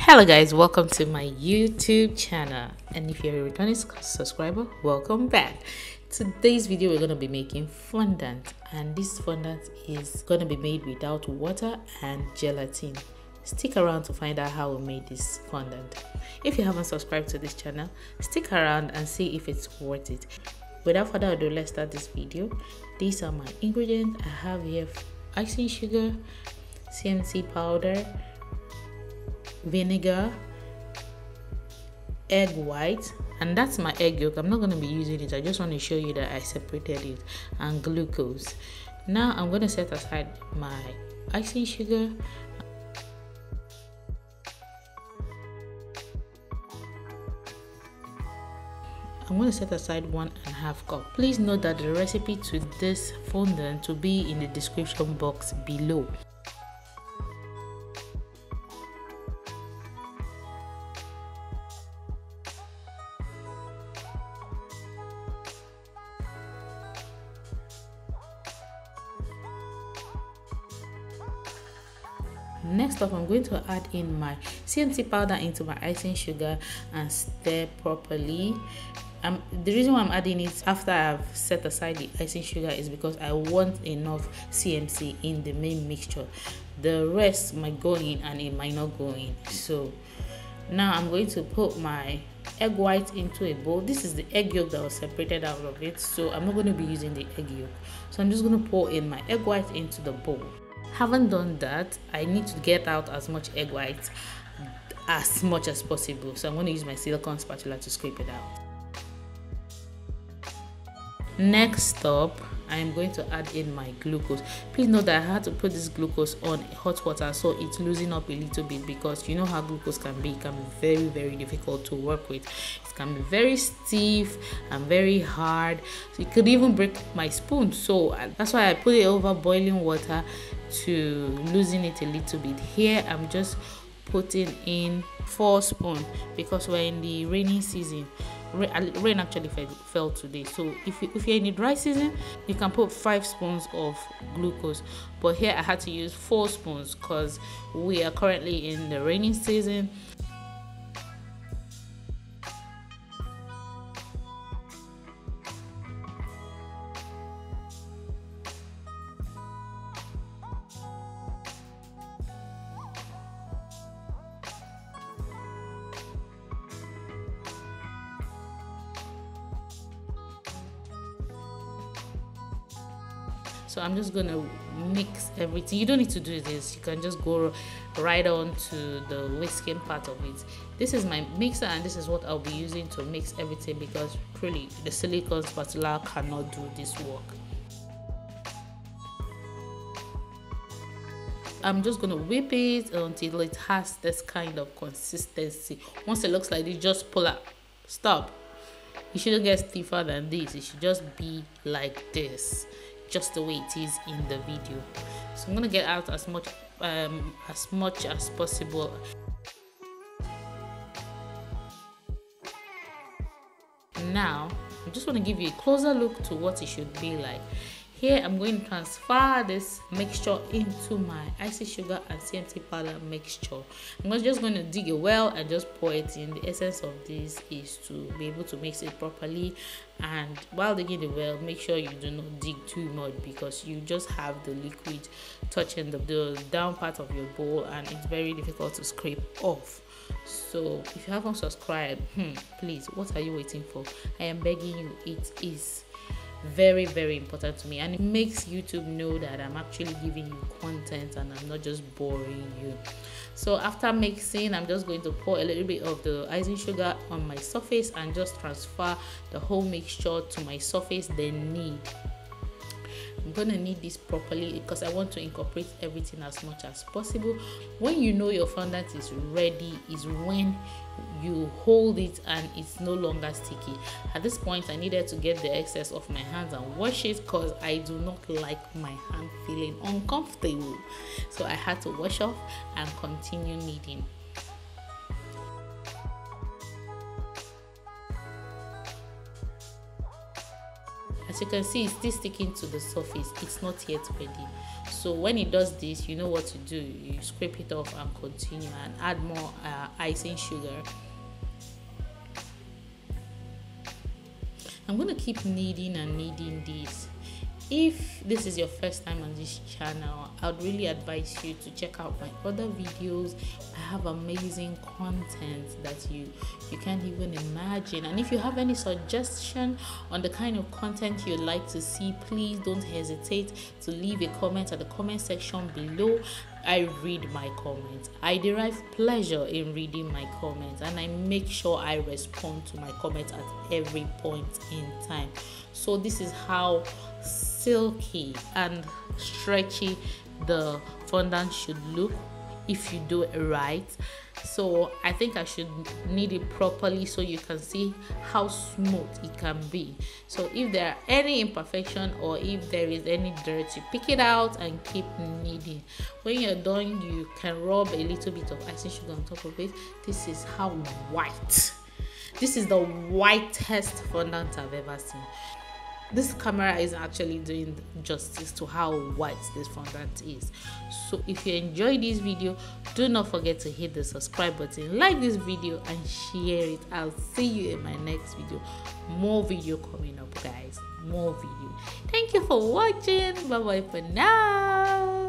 Hello guys, welcome to my YouTube channel, and if you're a returning subscriber, welcome back. Today's video we're going to be making fondant, and this fondant is going to be made without water and gelatin. Stick around to find out how we made this fondant. If you haven't subscribed to this channel, stick around and see if it's worth it. Without further ado, let's start this video. These are my ingredients. I have here icing sugar, CMC powder, vinegar, egg white, and that's my egg yolk. I'm not going to be using it, I just want to show you that I separated it, and glucose. Now I'm going to set aside my icing sugar. I'm going to set aside 1.5 cup. Please note that the recipe to this fondant will be in the description box below. Next up, I'm going to add in my CMC powder into my icing sugar and stir properly. The reason why I'm adding it after I've set aside the icing sugar is because I want enough CMC in the main mixture. The rest might go in and it might not go in. So now I'm going to put my egg white into a bowl. This is the egg yolk that was separated out of it, so I'm not going to be using the egg yolk. So I'm just going to pour in my egg white into the bowl. Haven't done that, I need to get out as much egg white as much as possible, so I'm going to use my silicone spatula to scrape it out. Next up, I am going to add in my glucose. Please note that I had to put this glucose on hot water so it's loosening up a little bit, because you know how glucose can be. It can be very difficult to work with. It can be very stiff and very hard, so it could even break my spoon. So that's why I put it over boiling water to loosen it a little bit. Here I'm just putting in 4 spoons because we're in the rainy season. Rain actually fell today, so if you're in the dry season, you can put 5 spoons of glucose, but here I had to use 4 spoons because we are currently in the rainy season. So I'm just gonna mix everything. You don't need to do this, you can just go right on to the whisking part of it. This is my mixer, and this is what I'll be using to mix everything, because truly the silicone spatula cannot do this work. I'm just gonna whip it until it has this kind of consistency. Once it looks like this, just pull out. Stop. It shouldn't get stiffer than this, it should just be like this, just the way it is in the video. So I'm gonna get out as much as possible. Now I just want to give you a closer look to what it should be like. Here I'm going to transfer this mixture into my icing sugar and CMC powder mixture. I'm just going to dig a well and just pour it in. The essence of this is to be able to mix it properly, and while digging the well, make sure you do not dig too much, because you just have the liquid touching the down part of your bowl and it's very difficult to scrape off. So if you haven't subscribed, please, what are you waiting for? I am begging you. It is very important to me, and it makes YouTube know that I'm actually giving you content and I'm not just boring you. So after mixing, I'm just going to pour a little bit of the icing sugar on my surface and just transfer the whole mixture to my surface. Then I'm gonna knead this properly because I want to incorporate everything as much as possible. When you know your fondant is ready is when you hold it and it's no longer sticky. At this point, I needed to get the excess off my hands and wash it, because I do not like my hand feeling uncomfortable. So I had to wash off and continue kneading. As you can see, it's still sticking to the surface, it's not yet ready. So when it does this, you know what to do. You scrape it off and continue, and add more icing sugar. I'm going to keep kneading and kneading this. If this is your first time on this channel, I would really advise you to check out my other videos. I have amazing content that you can't even imagine. And if you have any suggestion on the kind of content you'd like to see, please don't hesitate to leave a comment at the comment section below. I read my comments. I derive pleasure in reading my comments, and I make sure I respond to my comments at every point in time. So this is how silky and stretchy the fondant should look if you do it right. So I think I should knead it properly so you can see how smooth it can be. So if there are any imperfection or if there is any dirt, you pick it out and keep kneading. When you're done, you can rub a little bit of icing sugar on top of it. This is how white. This is the whitest fondant I've ever seen. This camera is actually doing justice to how white this fondant is. So if you enjoyed this video, do not forget to hit the subscribe button, like this video, and share it. I'll see you in my next video. More video coming up, guys. More video. Thank you for watching. Bye bye for now.